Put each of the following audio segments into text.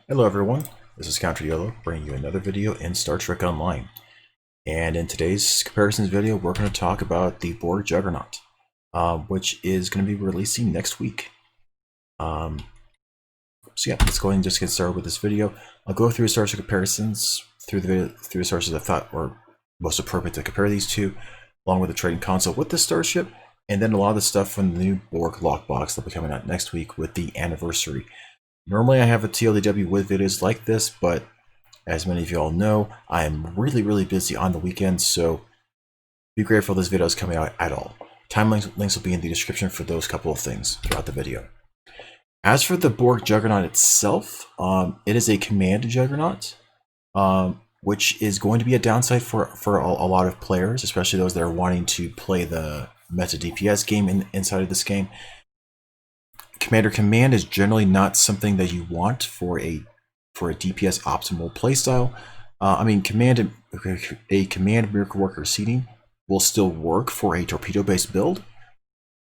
Hello everyone, this is Counter Yellow bringing you another video in Star Trek Online. And in today's comparisons video, we're going to talk about the Borg Juggernaut, which is going to be releasing next week. So yeah, let's go ahead and just get started with this video. I'll go through Starship Comparisons through the sources I thought were most appropriate to compare these two, along with the trading console with the Starship, and then a lot of the stuff from the new Borg Lockbox that'll be coming out next week with the anniversary. Normally I have a TLDW with videos like this, but as many of you all know, I am really busy on the weekends, so be grateful this video is coming out at all. Time links will be in the description for those couple of things throughout the video. As for the Borg Juggernaut itself, it is a command Juggernaut, which is going to be a downside for a lot of players, especially those that are wanting to play the meta DPS game inside of this game. Commander Command is generally not something that you want for a DPS optimal playstyle. I mean, a command miracle worker seating will still work for a torpedo based build.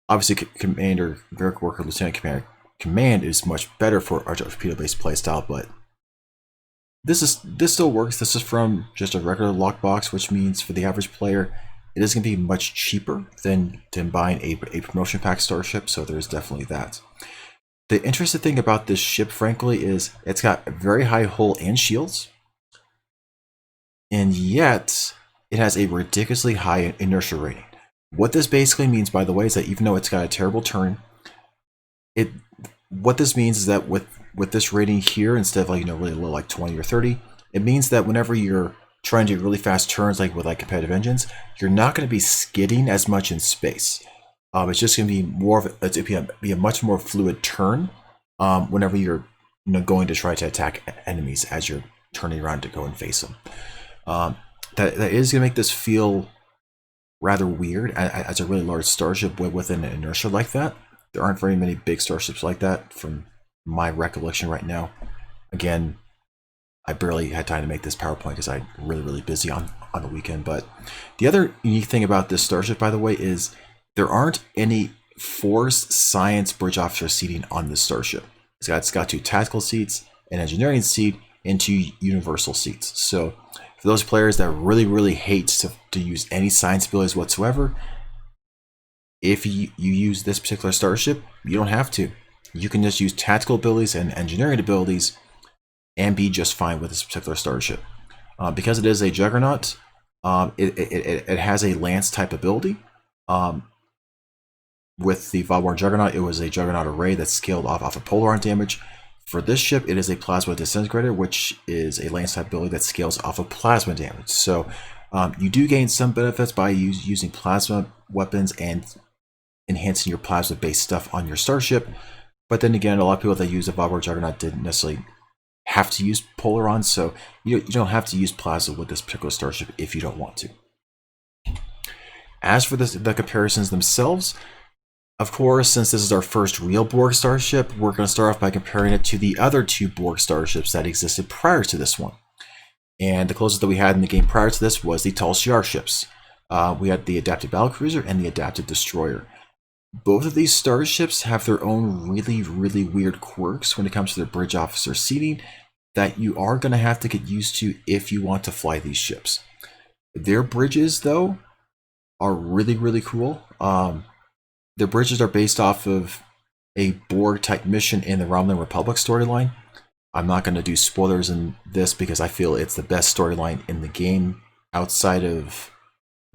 Obviously, Commander miracle worker Lieutenant Commander Command is much better for a torpedo based playstyle, but this still works. This is from just a regular lockbox, which means for the average player, it is going to be much cheaper than buying a promotion pack starship, so there's definitely that. The interesting thing about this ship, frankly, is it's got very high hull and shields, and yet it has a ridiculously high inertia rating. What this basically means, by the way, is that even though it's got a terrible turn, what this means is that with this rating here, instead of really low like 20 or 30, it means that whenever you're trying to do really fast turns like with competitive engines, you're not going to be skidding as much in space. It's just going to be more of a much more fluid turn whenever you're going to try to attack enemies as you're turning around to go and face them. That is going to make this feel rather weird as a really large starship with an inertia like that. There aren't very many big starships like that from my recollection right now. Again, I barely had time to make this PowerPoint because I'm really busy on the weekend. But the other unique thing about this starship, by the way, is there aren't any forced science bridge officer seating on this starship. It's got 2 tactical seats, an engineering seat, and 2 universal seats. So for those players that really hate to use any science abilities whatsoever, if you use this particular starship, you don't have to. You can just use tactical abilities and engineering abilities and be just fine with this particular starship. Because it is a Juggernaut, it has a Lance type ability. With the Borg Juggernaut, it was a Juggernaut array that scaled off of polaron damage. For this ship, it is a Plasma Disintegrator, which is a Lance type ability that scales off of plasma damage. So you do gain some benefits by using plasma weapons and enhancing your plasma-based stuff on your starship. But then again, a lot of people that use the Borg Juggernaut didn't necessarily have to use polaron, so you don't have to use plasma with this particular starship if you don't want to. As for the comparisons themselves, of course, since this is our first real Borg starship, we're going to start off by comparing it to the other 2 Borg starships that existed prior to this one. And the closest that we had in the game prior to this was the Tal Shiar ships. We had the Adapted Battlecruiser and the Adapted Destroyer. Both of these starships have their own really weird quirks when it comes to their bridge officer seating that you are going to have to get used to if you want to fly these ships. Their bridges, though, are really cool. Their bridges are based off of a Borg-type mission in the Romulan Republic storyline. I'm not going to do spoilers in this because I feel it's the best storyline in the game outside of,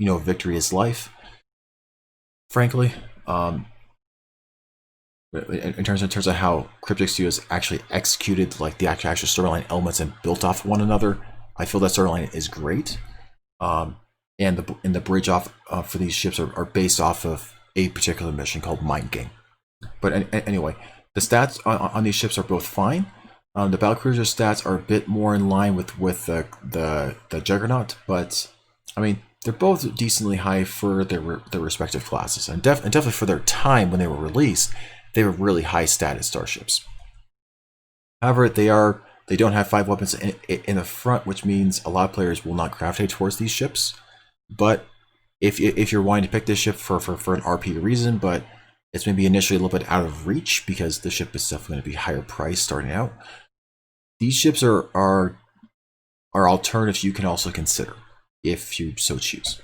Victory is Life, frankly. In terms of how Cryptic Studios actually executed the actual storyline elements and built off one another, I feel that storyline is great. And the bridge off for these ships are based off of a particular mission called Mind Game. But anyway, the stats on these ships are both fine. The Battlecruiser stats are a bit more in line with the Juggernaut, but I mean, they're both decently high for their respective classes, and definitely for their time when they were released, they were really high status starships. However, they don't have 5 weapons in the front, which means a lot of players will not gravitate towards these ships. But if you're wanting to pick this ship for an RP reason, but it's maybe initially a little bit out of reach because the ship is definitely going to be higher priced starting out, These ships are alternatives you can also consider if you so choose.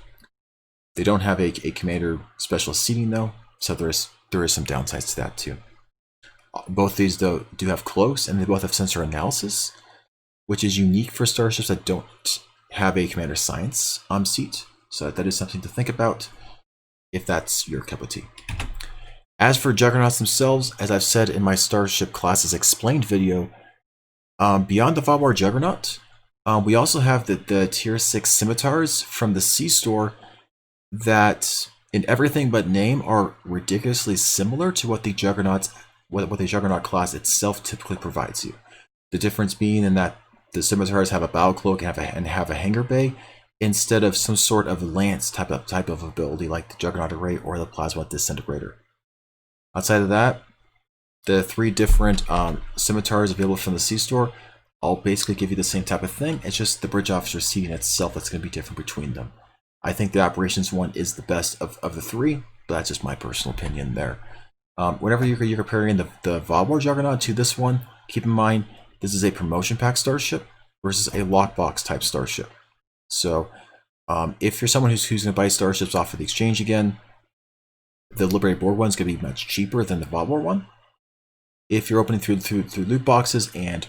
They don't have a commander specialist seating though, so there is some downsides to that too. Both these though do have cloaks, and they both have sensor analysis, which is unique for starships that don't have a commander science seat. So that is something to think about if that's your cup of tea. As for Juggernauts themselves, as I've said in my Starship Classes Explained video, beyond the Borg Juggernaut, we also have the Tier 6 Scimitars from the C-Store that, in everything but name, are ridiculously similar to what the Juggernaut class itself typically provides you. The difference being in that the Scimitars have a bow cloak and have a hangar bay, instead of some sort of lance type of ability like the Juggernaut Array or the Plasma Disintegrator. Outside of that, the 3 different Scimitars available from the C-Store all basically give you the same type of thing. It's just the bridge officer seating itself that's going to be different between them. I think the operations one is the best of the 3, but that's just my personal opinion there. Whenever you're comparing the Borg Juggernaut to this one, keep in mind this is a promotion pack starship versus a lockbox type starship. So if you're someone who's going to buy starships off of the exchange again, the Liberated Borg one is going to be much cheaper than the Borg one. If you're opening through loot boxes and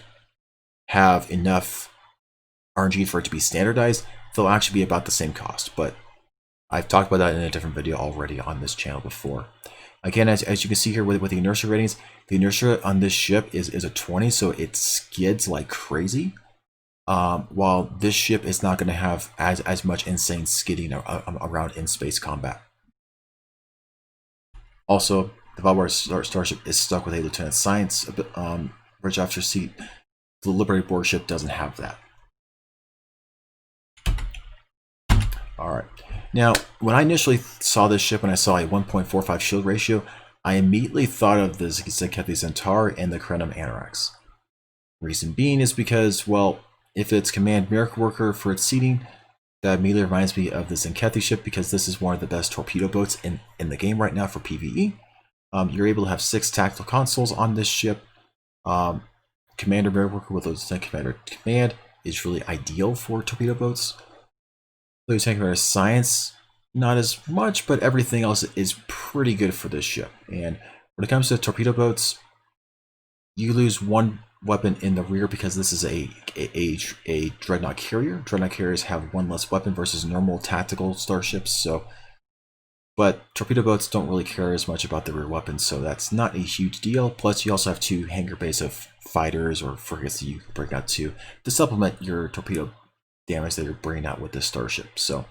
have enough RNG for it to be standardized, they'll actually be about the same cost. But I've talked about that in a different video already on this channel before. Again, as you can see here with the inertia ratings, the inertia on this ship is a 20, so it skids like crazy. While this ship is not going to have as much insane skidding around in space combat. Also, the Borg starship is stuck with a Lieutenant Science bridge officer seat. The Liberated Borg ship doesn't have that. Alright, now when I initially saw this ship and I saw a 1.45 shield ratio, I immediately thought of the Xenkethi Centaur and the Crenum Anorax. Reason being is because, well, if it's Command Miracle Worker for its seating, that immediately reminds me of the Xenkethi ship, because this is one of the best torpedo boats in the game right now for PvE. You're able to have 6 tactical consoles on this ship. Commander Miracle Worker with Lieutenant Commander Command is really ideal for torpedo boats. Lieutenant Commander Science, not as much, but everything else is pretty good for this ship. And when it comes to torpedo boats, you lose 1 weapon in the rear because this is a Dreadnought carrier. Dreadnought carriers have 1 less weapon versus normal tactical starships. So, but torpedo boats don't really care as much about the rear weapons, so that's not a huge deal. Plus, you also have 2 hangar bays of fighters or frigates that you can bring out to supplement your torpedo damage that you're bringing out with this starship. So,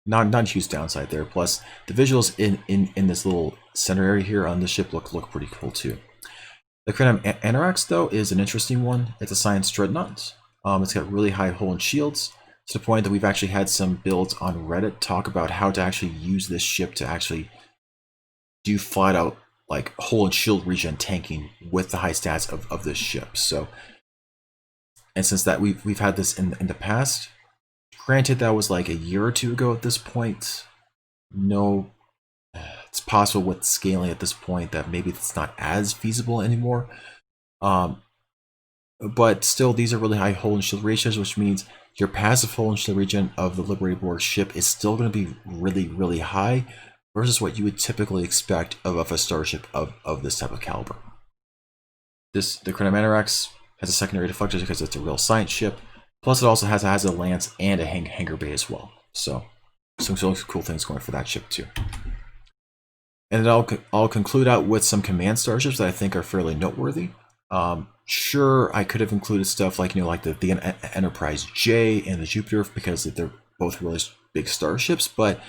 not a huge downside there. Plus, the visuals in this little center area here on the ship look pretty cool too. The Crenum Anorax, though, is an interesting one. It's a science dreadnought. It's got really high hull and shields, to the point that we've actually had some builds on Reddit talk about how to actually use this ship to actually do flat out like hull and shield regen tanking with the high stats of this ship. So, and since that we've had this in the past, granted that was like a year or 2 ago at this point. No. It's possible with scaling at this point that maybe it's not as feasible anymore. But still, these are really high hull and shield ratios, which means your passive hull and shield regen of the Liberated Borg ship is still going to be really high versus what you would typically expect of a starship of this type of caliber. The Crenum Anorax has a secondary deflector because it's a real science ship. Plus, it also has a lance and a hangar bay as well. So, some cool things going for that ship too. And then I'll conclude out with some command starships that I think are fairly noteworthy. Sure, I could have included stuff like, like the Enterprise J and the Jupiter, because they're both really big starships. But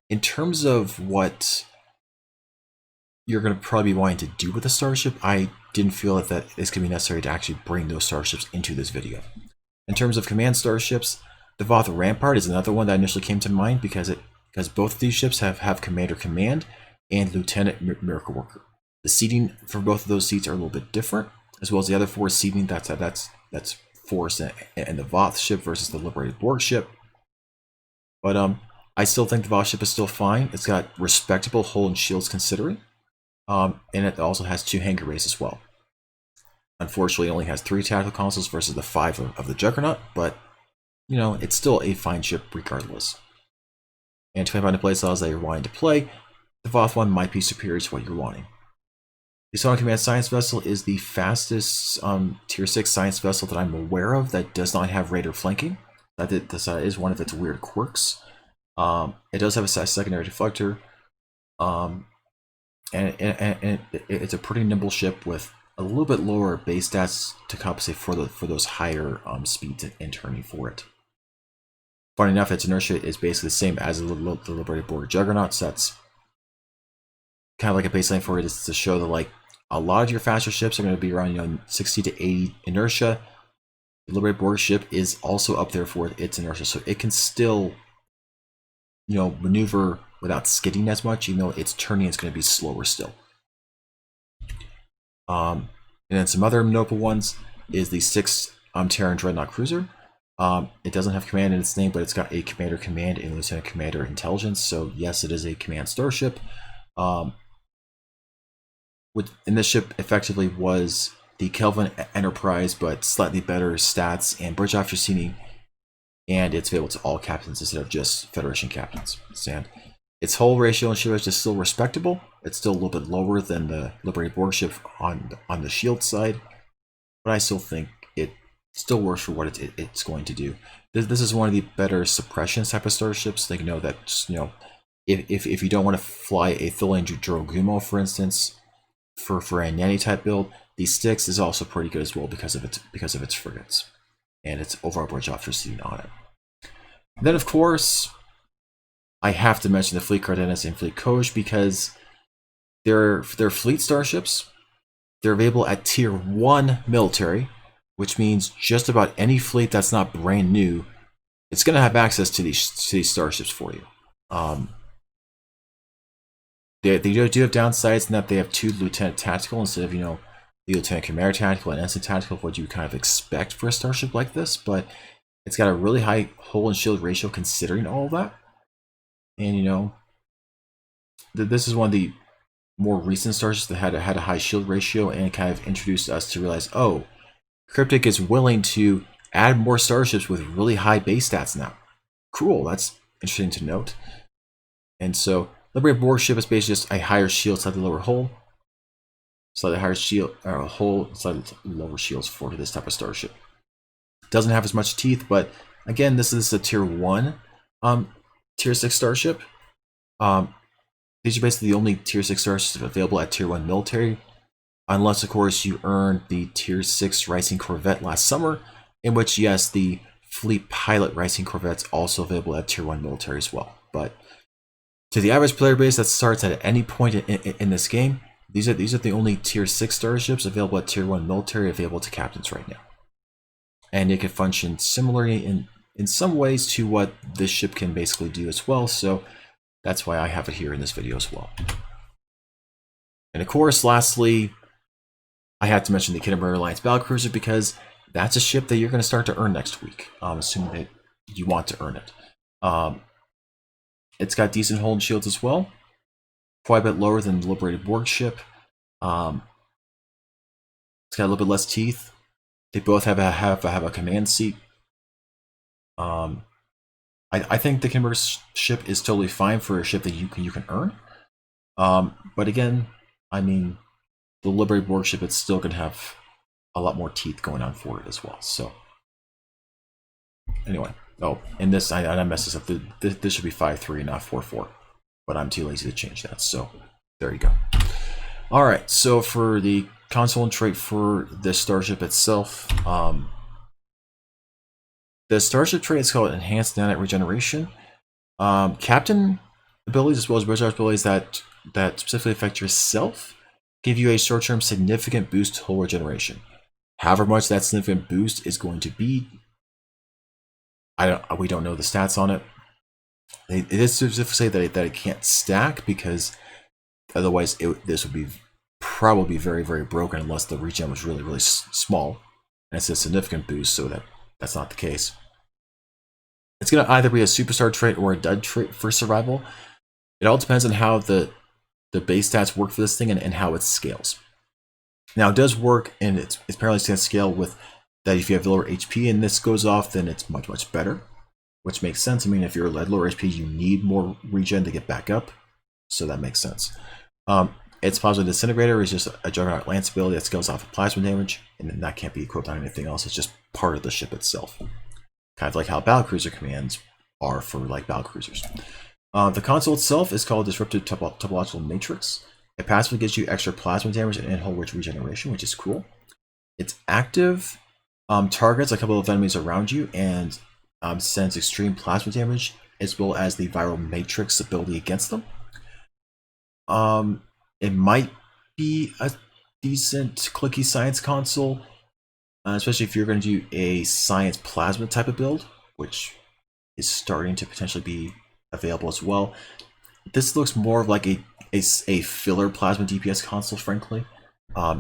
in terms of what you're going to probably be wanting to do with a starship, I didn't feel that it's going to be necessary to actually bring those starships into this video. In terms of command starships, the Voth Rampart is another one that initially came to mind because both of these ships have Commander Command and Lieutenant Miracle Worker. The seating for both of those seats are a little bit different, as well as the other 4 seating. That's Force and the Voth ship versus the Liberated Borg ship. But I still think the Voth ship is still fine. It's got respectable hull and shields considering, and it also has 2 hangar bays as well. Unfortunately, it only has 3 tactical consoles versus the 5 of the Juggernaut, but, you know, it's still a fine ship regardless. And depending on the playstyles that you're wanting to play, the Voth one might be superior to what you're wanting. The Sonic Command Science Vessel is the fastest Tier 6 science vessel that I'm aware of that does not have radar flanking. That is one of its weird quirks. It does have a secondary deflector, and it's a pretty nimble ship with a little bit lower base stats to compensate for those higher speeds and turning for it. Funny enough, its inertia is basically the same as the liberated Borg Juggernaut, so that's kind of like a baseline for it, is to show that like a lot of your faster ships are going to be around, you know, 60 to 80 inertia. The liberated Borg ship is also up there for its inertia, so it can still, you know, maneuver without skidding as much, even though its turning is going to be slower still. And then some other notable ones is the 6th Terran Dreadnought Cruiser. It doesn't have command in its name, but it's got a commander command and lieutenant commander intelligence. So yes, it is a command starship. And this ship effectively was the Kelvin Enterprise, but slightly better stats and bridge after seating, and it's available to all captains instead of just Federation captains. And its hull ratio and shield ratio is still respectable. It's still a little bit lower than the liberated Borg ship on the shield side, but I still think it still works for what it's going to do. This is one of the better suppression type of starships. They know that, you know, if you don't want to fly a Tholian Drogumo, for instance, for a nanny type build, the Styx is also pretty good as well because of its frigates and its overall bridge officer seating on it. And then of course, I have to mention the Fleet Cardenas and Fleet Coge because they're fleet starships. They're available at Tier 1 military, which means just about any fleet that's not brand new, it's going to have access to these starships for you. They do have downsides in that they have 2 Lieutenant Tactical instead of, you know, the Lieutenant Commander Tactical and Ensign Tactical, what you kind of expect for a starship like this, but it's got a really high hull and shield ratio considering all of that. And, you know, this is one of the more recent starships that had a high shield ratio and kind of introduced us to realize, oh, Cryptic is willing to add more starships with really high base stats now. Cool, that's interesting to note. And so, liberated Borg ship is basically just a higher shield, slightly lower hull. Slightly higher shield, hull, slightly lower shields for this type of starship. Doesn't have as much teeth, but again, this is a Tier 1 Tier 6 starship. These are basically the only Tier 6 starships available at Tier 1 military. Unless, of course, you earned the Tier 6 Rising Corvette last summer, in which, yes, the Fleet Pilot Rising Corvette's also available at Tier 1 military as well. But to the average player base that starts at any point in this game, these are the only Tier 6 starships available at Tier 1 military available to captains right now. And it can function similarly in some ways to what this ship can basically do as well, so that's why I have it here in this video as well. And of course, lastly, I had to mention the Kittenberg Alliance Battlecruiser because that's a ship that you're going to start to earn next week, assuming that you want to earn it. It's got decent hull and shields as well, quite a bit lower than the liberated Borg ship. It's got a little bit less teeth. They both have a command seat. I think the Kimber ship is totally fine for a ship that you can earn. But again, I mean, the liberated Borg ship, it's still going to have a lot more teeth going on for it as well. So anyway, oh, and this I messed this up. This should be 5-3, not 4-4, but I'm too lazy to change that. So there you go. All right, so for the console and trait for this starship itself, the starship trait is called Enhanced Nanite Regeneration. Captain abilities as well as bridge abilities that specifically affect yourself give you a short-term significant boost to hull regeneration. However much that significant boost is going to be, we don't know the stats on it. It is specific to say that it can't stack because otherwise this would be probably very, very broken unless the regen was really, really small. And it's a significant boost, so that's not the case. It's going to either be a superstar trait or a dud trait for survival. It all depends on how the base stats work for this thing and how it scales. Now it does work, and it's apparently going to scale with that. If you have lower HP and this goes off, then it's much better, which makes sense. I mean, if you're at lower HP, you need more regen to get back up, so that makes sense. Its positive disintegrator is just a Juggernaut Lance ability that scales off of plasma damage, and then that can't be equipped on anything else. It's just part of the ship itself, kind of like how battlecruiser commands are for like battlecruisers. The console itself is called Disruptive Topological Matrix. It passively gives you extra plasma damage and in-hull regeneration, which is cool. It's active, targets a couple of enemies around you, and sends extreme plasma damage, as well as the Viral Matrix ability against them. It might be a decent clicky science console, especially if you're going to do a science plasma type of build, which is starting to potentially be available as well. This looks more of like a filler plasma DPS console, frankly.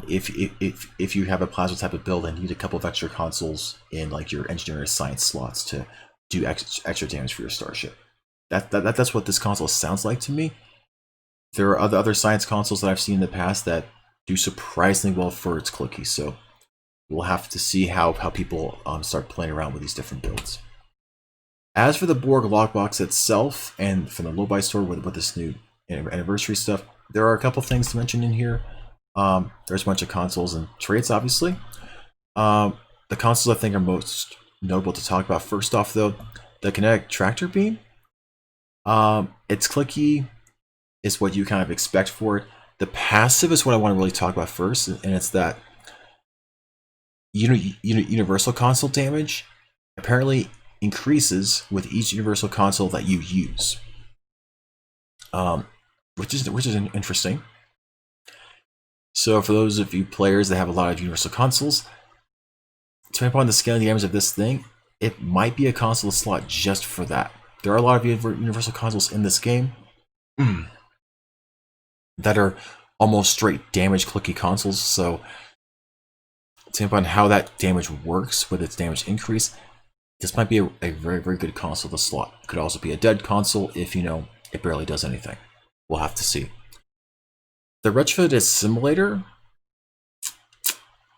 If you have a plasma type of build and need a couple of extra consoles in like your engineering science slots to do extra damage for your starship, that's what this console sounds like to me. There are other science consoles that I've seen in the past that do surprisingly well for its clicky, so we'll have to see how people start playing around with these different builds. As for the Borg Lockbox itself, and from the lobi store with this new anniversary stuff, there are a couple things to mention in here. There's a bunch of consoles and traits, obviously. The consoles I think are most notable to talk about. First off, though, the kinetic tractor beam. It's clicky, is what you kind of expect for it. The passive is what I want to really talk about first, and it's that universal console damage apparently increases with each universal console that you use, which is interesting. So for those of you players that have a lot of universal consoles, depending upon the scaling damage of this thing, it might be a console slot just for that. There are a lot of universal consoles in this game that are almost straight damage clicky consoles, so depending upon how that damage works with its damage increase, this might be a very good console to slot. It could also be a dead console if, it barely does anything. We'll have to see. The retrofitted simulator.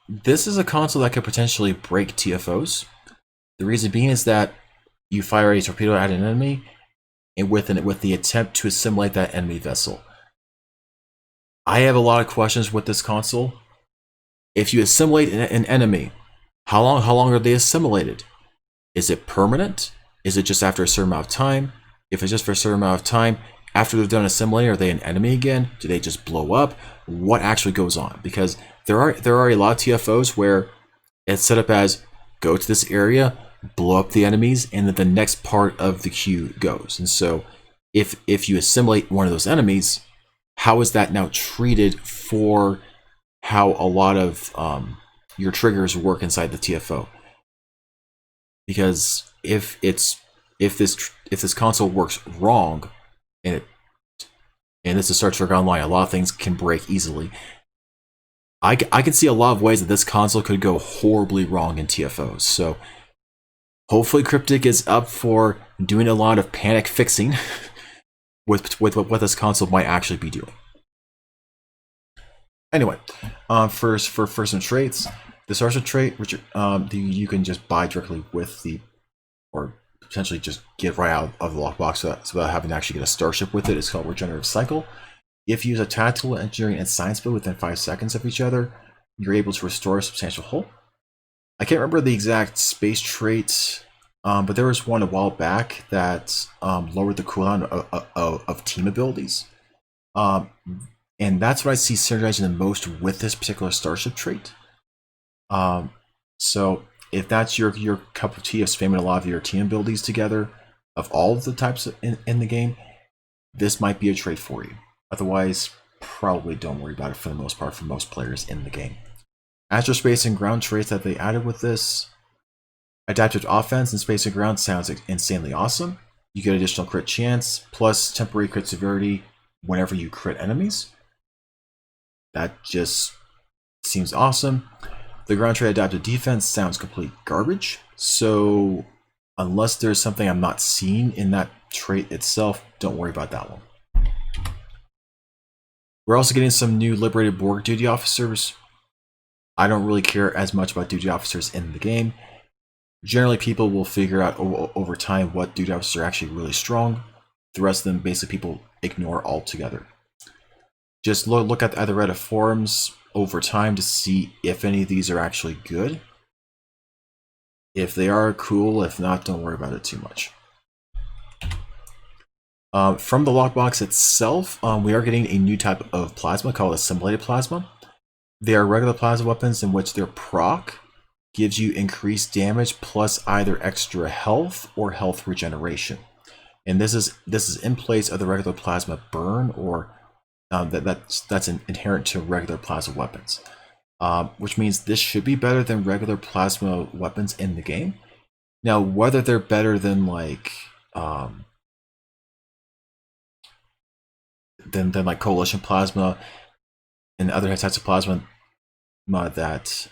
This is a console that could potentially break TFOs. The reason being is that you fire a torpedo at an enemy, and with the attempt to assimilate that enemy vessel. I have a lot of questions with this console. If you assimilate an enemy, how long are they assimilated? Is it permanent? Is it just after a certain amount of time? If it's just for a certain amount of time, after they're done assimilating, are they an enemy again? Do they just blow up? What actually goes on? Because there are a lot of TFOs where it's set up as go to this area, blow up the enemies, and then the next part of the queue goes. And so if you assimilate one of those enemies, how is that now treated for how a lot of your triggers work inside the TFO? Because if this console works wrong, and this is Star Trek Online, a lot of things can break easily. I can see a lot of ways that this console could go horribly wrong in TFOs. So hopefully Cryptic is up for doing a lot of panic fixing with what this console might actually be doing. Anyway, for some traits, the Starship trait, which you can just buy directly with or potentially just get right out of the lockbox without having to actually get a Starship with it. It's called Regenerative Cycle. If you use a tactical, engineering, and science build within 5 seconds of each other, you're able to restore a substantial hull. I can't remember the exact space trait, but there was one a while back that lowered the cooldown of team abilities. And that's what I see synergizing the most with this particular Starship trait. So if that's your cup of tea of spamming a lot of your team abilities together, of all of the types in the game, this might be a trait for you. Otherwise, probably don't worry about it for the most part for most players in the game. Astrospace and ground traits that they added with this. Adaptive offense in space and ground sounds insanely awesome. You get additional crit chance, plus temporary crit severity whenever you crit enemies. That just seems awesome. The ground trait adaptive defense sounds complete garbage. So unless there's something I'm not seeing in that trait itself, don't worry about that one. We're also getting some new liberated Borg duty officers. I don't really care as much about duty officers in the game. Generally, people will figure out over time what duty officers are actually really strong. The rest of them, basically, people ignore altogether. Just look at the Reddit forums over time to see if any of these are actually good. If they are, cool. If not, don't worry about it too much. From the lockbox itself, we are getting a new type of plasma called assimilated plasma. They are regular plasma weapons in which their proc gives you increased damage plus either extra health or health regeneration. And this is in place of the regular plasma burn, or that's inherent to regular plasma weapons. Which means this should be better than regular plasma weapons in the game. Now, whether they're better than like like coalition plasma and other types of plasma that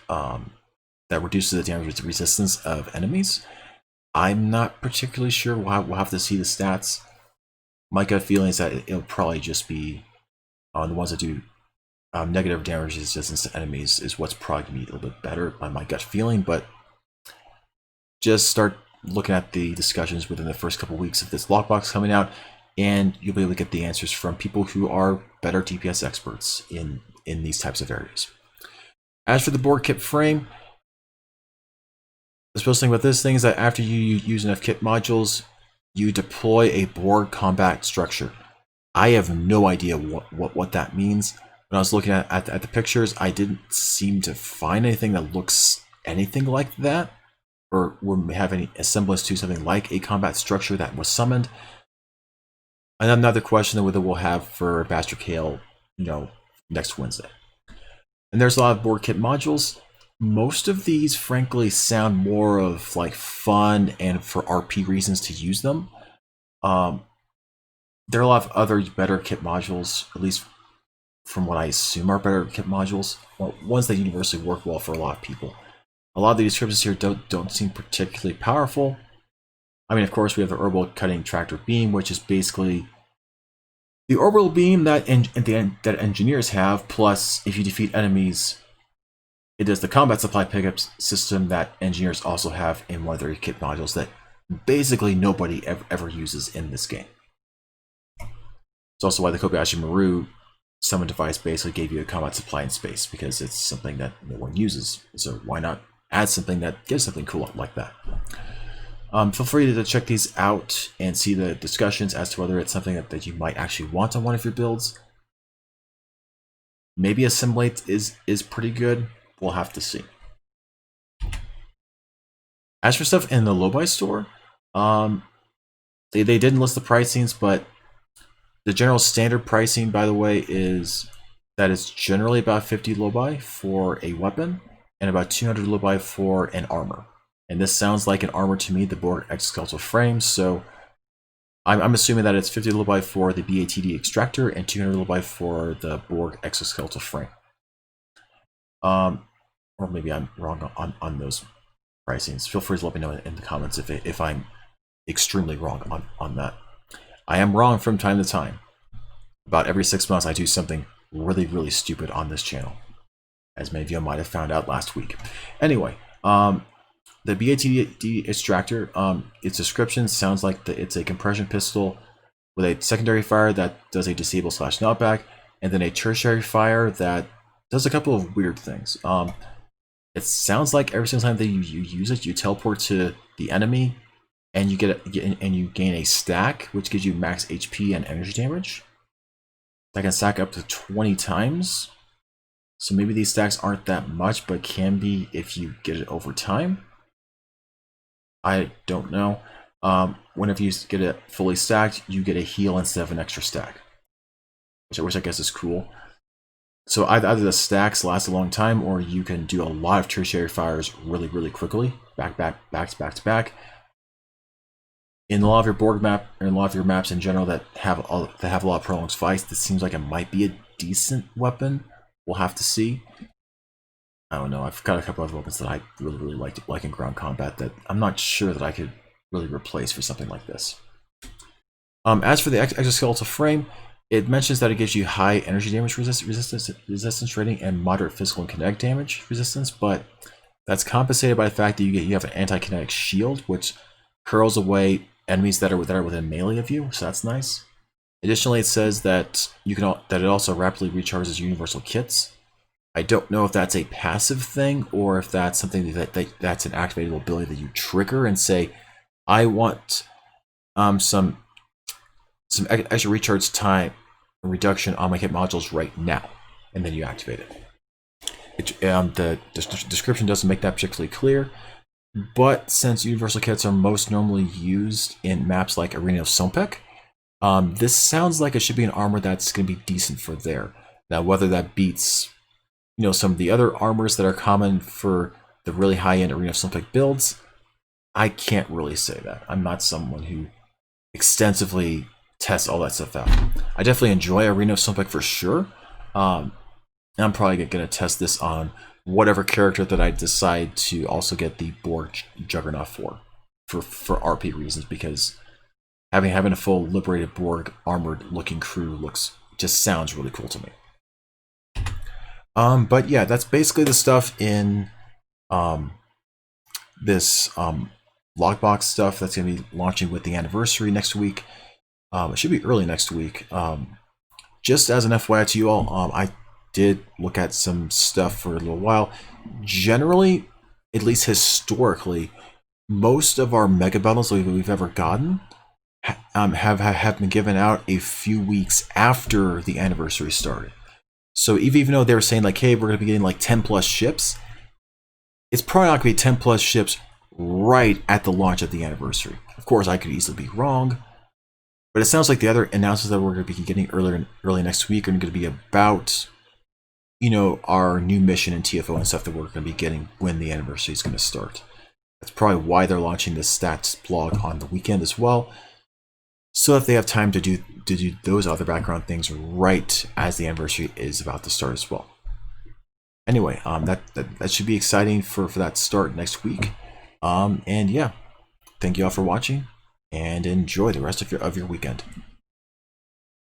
that reduces the damage resistance of enemies, I'm not particularly sure. We'll have to see the stats. My gut feeling is that it'll probably just be the ones that do negative damage resistance to enemies is what's probably going to be a little bit better by my gut feeling, but just start looking at the discussions within the first couple weeks of this lockbox coming out, and you'll be able to get the answers from people who are better DPS experts in these types of areas. As for the Borg kit frame, the special thing about this thing is that after you use enough kit modules, you deploy a Borg combat structure. I have no idea what that means. When I was looking at the pictures, I didn't seem to find anything that looks anything like that, or would have any semblance to something like a combat structure that was summoned. And another question that we'll have for Bastard Kale, next Wednesday. And there's a lot of Borg kit modules. Most of these, frankly, sound more of like fun and for RP reasons to use them. There are a lot of other better kit modules, at least from what I assume are better kit modules, well, ones that universally work well for a lot of people. A lot of the descriptions here don't seem particularly powerful. I mean, of course, we have the orbital cutting tractor beam, which is basically the orbital beam that that engineers have, plus if you defeat enemies, it does the combat supply pickup system that engineers also have in one of their kit modules that basically nobody ever uses in this game. It's also why the Kobayashi Maru summon device basically gave you a combat supply in space, because it's something that no one uses. So why not add something that gives something cool like that? Feel free to check these out and see the discussions as to whether it's something that you might actually want on one of your builds. Maybe Assimilate is pretty good. We'll have to see. As for stuff in the lobi store, they didn't list the pricings, but the general standard pricing, by the way, is that it's generally about 50 lobi for a weapon and about 200 lobi for an armor. And this sounds like an armor to me, the Borg exoskeletal frame, so I'm assuming that it's 50 lobi for the BATD extractor and 200 lobi for the Borg exoskeletal frame. Or maybe I'm wrong on those pricings. Feel free to let me know in the comments if I'm extremely wrong on that. I am wrong from time to time. About every 6 months, I do something really, really stupid on this channel, as many of you might have found out last week. Anyway, the BATD extractor, its description sounds like it's a compression pistol with a secondary fire that does a disable / knockback, and then a tertiary fire that does a couple of weird things. It sounds like every single time that you use it, you teleport to the enemy, and you you gain a stack, which gives you max HP and energy damage. That can stack up to 20 times. So maybe these stacks aren't that much, but can be if you get it over time. I don't know. Whenever you get it fully stacked, you get a heal instead of an extra stack, which I guess is cool. So either the stacks last a long time, or you can do a lot of tertiary fires really, really quickly, back to back. In a lot of your Borg map, or in a lot of your maps in general that have a lot of prolonged fights, this seems like it might be a decent weapon. We'll have to see. I don't know. I've got a couple of weapons that I really, really like in ground combat that I'm not sure that I could really replace for something like this. As for the exoskeletal frame, It mentions that it gives you high energy damage resistance rating and moderate physical and kinetic damage resistance, but that's compensated by the fact that you have an anti-kinetic shield, which curls away enemies that are within melee of you, so that's nice. Additionally, it says that that it also rapidly recharges universal kits. I don't know if that's a passive thing or if that's something that's an activatable ability that you trigger and say, I want some extra recharge time reduction on my kit modules right now, and then you activate it. The description doesn't make that particularly clear, but since universal kits are most normally used in maps like Arena of Sompek, this sounds like it should be an armor that's going to be decent for there. Now, whether that beats, some of the other armors that are common for the really high-end Arena of Sompek builds, I can't really say that. I'm not someone who extensively tests all that stuff out. I definitely enjoy Arena of Sompek for sure. I'm probably going to test this on whatever character that I decide to also get the Borg Juggernaut for RP reasons, because having a full liberated Borg armored looking crew just sounds really cool to me. But yeah, that's basically the stuff in this Lockbox stuff that's going to be launching with the anniversary next week. It should be early next week. Just as an FYI to you all, I did look at some stuff for a little while. Generally, at least historically, most of our mega bundles that we've ever gotten have been given out a few weeks after the anniversary started. So even though they were saying like, hey, we're going to be getting like 10 plus ships, it's probably not going to be 10 plus ships right at the launch of the anniversary. Of course, I could easily be wrong, but it sounds like the other announcements that we're going to be getting early next week are going to be about, our new mission in TFO and stuff that we're going to be getting when the anniversary is going to start. That's probably why they're launching this stats blog on the weekend as well, so that they have time to do those other background things right as the anniversary is about to start as well. Anyway, that should be exciting for that start next week. And yeah, thank you all for watching, and enjoy the rest of your weekend.